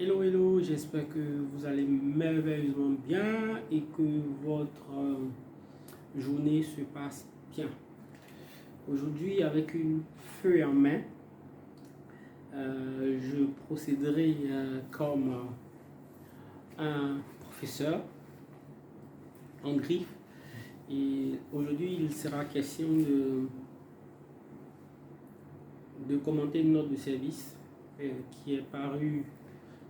Hello, hello, j'espère que vous allez merveilleusement bien et que votre journée se passe bien. Aujourd'hui, avec une feuille en main, je procéderai comme un professeur en griffe. Et aujourd'hui, il sera question de commenter une note de service qui est parue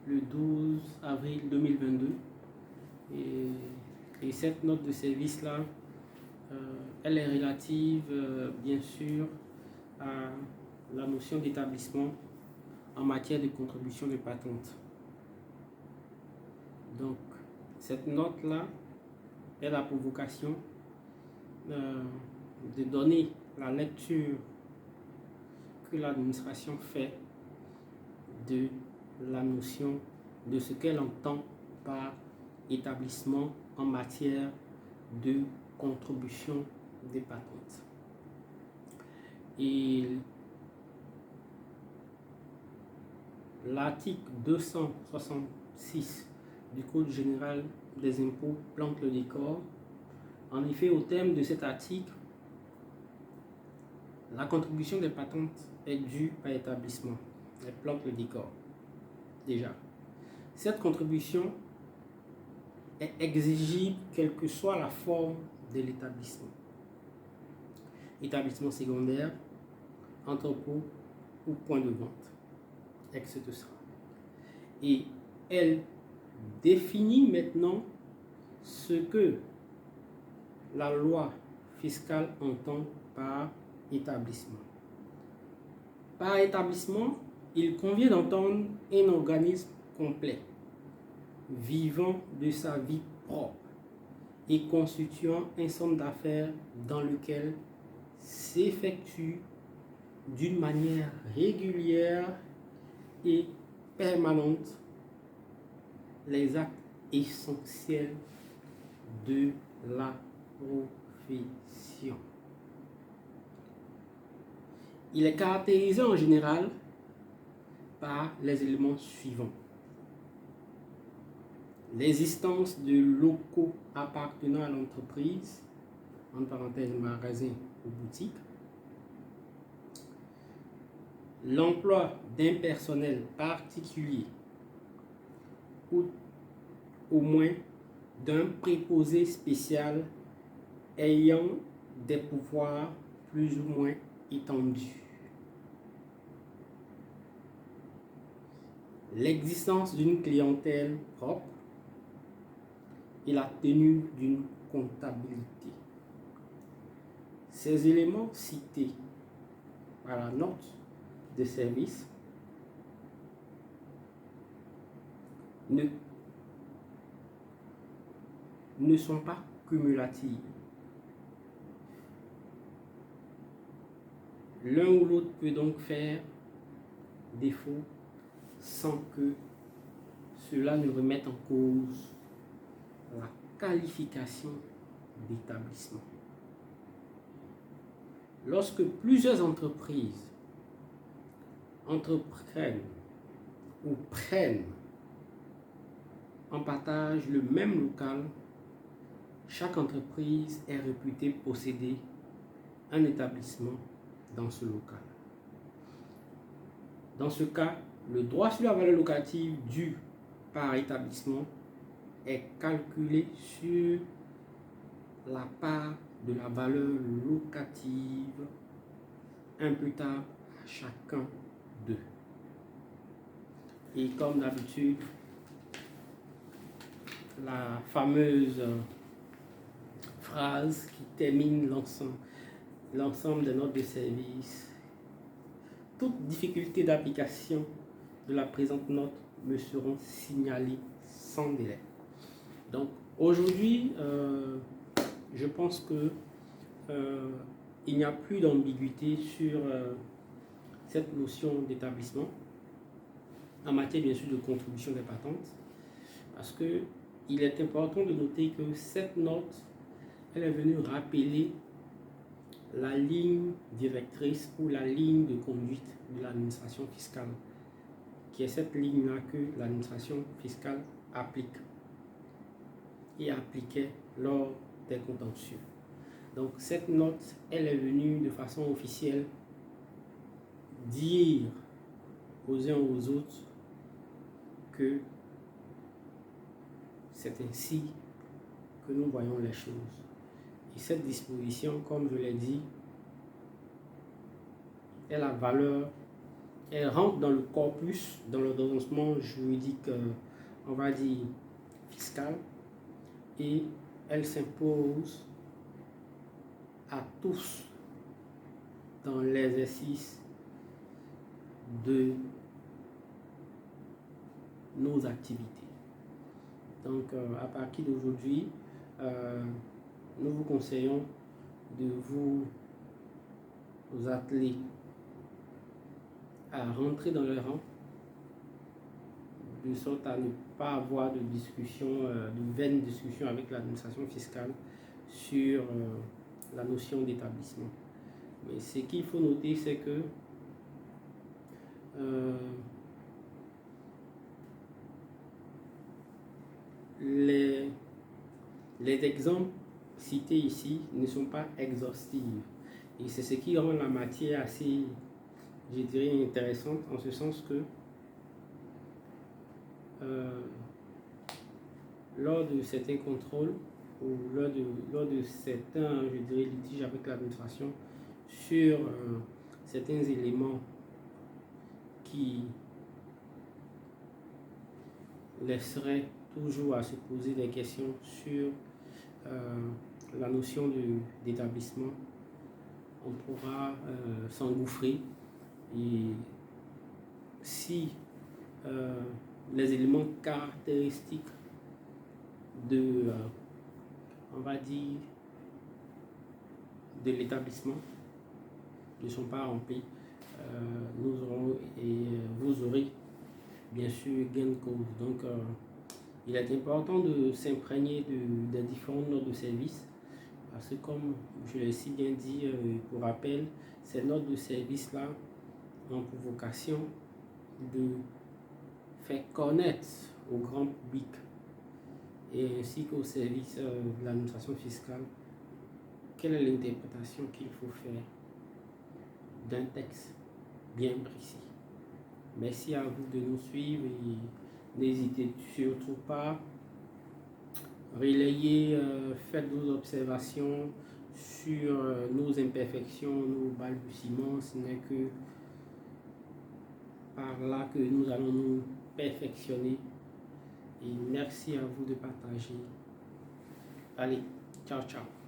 le 12 avril 2022. Et cette note de service-là, elle est relative, bien sûr, à la notion d'établissement en matière de contribution de patente. Donc, cette note-là, elle a pour vocation de donner la lecture que l'administration fait de la notion de ce qu'elle entend par établissement en matière de contribution des patentes. Et l'article 266 du Code général des impôts plante le décor. En effet, au terme de cet article, la contribution des patentes est due par établissement. Elle plante le décor. Déjà, cette contribution est exigible quelle que soit la forme de l'établissement. Établissement secondaire, entrepôt ou point de vente, etc. Et elle définit maintenant ce que la loi fiscale entend par établissement. Par établissement, il convient d'entendre un organisme complet, vivant de sa vie propre et constituant un centre d'affaires dans lequel s'effectue d'une manière régulière et permanente les actes essentiels de la profession. Il est caractérisé en général par les éléments suivants: l'existence de locaux appartenant à l'entreprise, entre parenthèses magasin ou boutique, l'emploi d'un personnel particulier ou au moins d'un préposé spécial ayant des pouvoirs plus ou moins étendus, l'existence d'une clientèle propre et la tenue d'une comptabilité. Ces éléments cités par la note de service ne sont pas cumulatifs. L'un ou l'autre peut donc faire défaut sans que cela ne remette en cause la qualification d'établissement. Lorsque plusieurs entreprises entreprennent ou prennent en partage le même local, chaque entreprise est réputée posséder un établissement dans ce local. Dans ce cas, le droit sur la valeur locative due par établissement est calculé sur la part de la valeur locative imputable à chacun d'eux. Et comme d'habitude, la fameuse phrase qui termine l'ensemble des notes de service: toutes difficultés d'application de la présente note me seront signalées sans délai. Donc aujourd'hui, je pense que il n'y a plus d'ambiguïté sur cette notion d'établissement en matière bien sûr de contribution des patentes, parce que il est important de noter que cette note, elle est venue rappeler la ligne directrice ou la ligne de conduite de l'administration fiscale qui est cette ligne-là que l'administration fiscale applique et appliquait lors des contentieux. Donc cette note, elle est venue de façon officielle dire aux uns aux autres que c'est ainsi que nous voyons les choses. Et cette disposition, comme je l'ai dit, elle a valeur, elle rentre dans le corpus, dans l'ordonnancement juridique, on va dire, fiscal, et elle s'impose à tous dans l'exercice de nos activités. Donc, à partir d'aujourd'hui, nous vous conseillons de vous atteler à rentrer dans le rang, de sorte à ne pas avoir de discussion, de vaines discussions avec l'administration fiscale sur la notion d'établissement. Mais ce qu'il faut noter, c'est que les exemples cités ici ne sont pas exhaustifs. Et c'est ce qui rend la matière assez, je dirais, intéressante, en ce sens que lors de certains contrôles ou lors de certains, je dirais, litiges avec l'administration sur certains éléments qui laisseraient toujours à se poser des questions sur la notion d'établissement, on pourra s'engouffrer. Et si les éléments caractéristiques de, on va dire, de l'établissement ne sont pas remplis, nous aurons et vous aurez bien sûr gain de cause. Donc il est important de s'imprégner des différentes notes de service, parce que comme je l'ai si bien dit, pour rappel, ces notes de service là ont pour vocation de faire connaître au grand public et ainsi qu'au service de l'administration fiscale quelle est l'interprétation qu'il faut faire d'un texte bien précis. Merci à vous de nous suivre et n'hésitez surtout pas, relayez, faites vos observations sur nos imperfections, nos balbutiements. Ce n'est que par là que nous allons nous perfectionner. Et merci à vous de partager. Allez, ciao, ciao.